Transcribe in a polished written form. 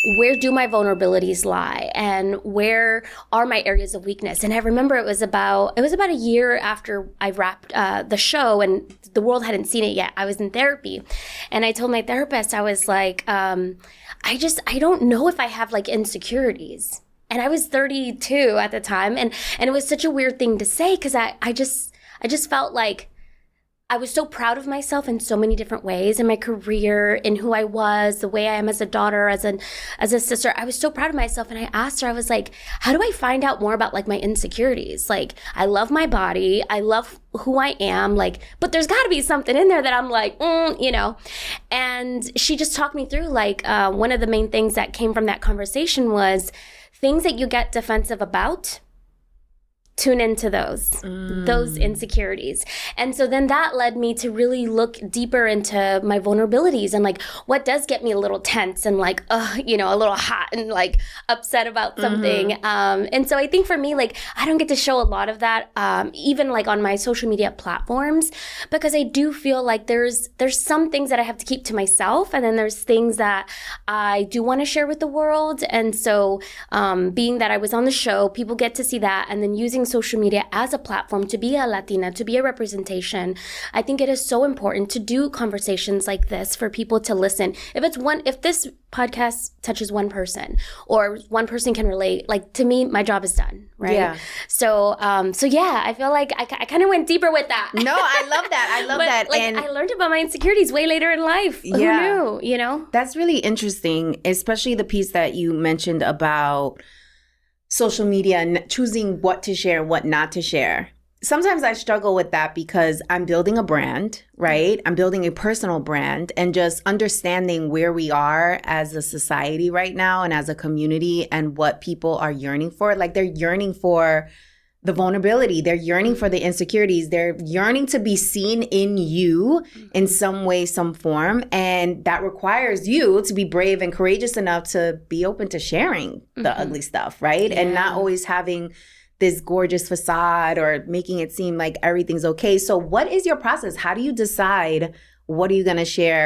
where do my vulnerabilities lie and where are my areas of weakness? And I remember it was about a year after I wrapped the show and the world hadn't seen it yet. I was in therapy and I told my therapist, I was like, I don't know if I have like insecurities. And I was 32 at the time. And it was such a weird thing to say because I just felt like I was so proud of myself in so many different ways in my career, in who I was, the way I am as a daughter, as a sister. I was so proud of myself. And I asked her, I was like, how do I find out more about like my insecurities? Like, I love my body. I love who I am. Like, but there's got to be something in there that I'm like, And she just talked me through like one of the main things that came from that conversation was things that you get defensive about. Tune into those insecurities. And so then that led me to really look deeper into my vulnerabilities and like what does get me a little tense and like, a little hot and like upset about something. And so I think for me, like, I don't get to show a lot of that, even like on my social media platforms, because I do feel like there's some things that I have to keep to myself. And then there's things that I do want to share with the world. And so being that I was on the show, people get to see that, and then using social media as a platform to be a Latina, to be a representation. I think it is so important to do conversations like this for people to listen. If this podcast touches one person or one person can relate, like to me, my job is done, right? Yeah. So yeah, I feel like I kind of went deeper with that. No, I love that. I love that. Like, and I learned about my insecurities way later in life. Yeah. Who knew, That's really interesting, especially the piece that you mentioned about social media and choosing what to share, what not to share. Sometimes I struggle with that because I'm building a brand, right? I'm building a personal brand, and just understanding where we are as a society right now and as a community and what people are yearning for. Like, they're yearning for the vulnerability. They're yearning for the insecurities. They're yearning to be seen in you in some way, some form. And that requires you to be brave and courageous enough to be open to sharing the ugly stuff, right? Yeah. And not always having this gorgeous facade or making it seem like everything's okay. So what is your process? How do you decide what are you going to share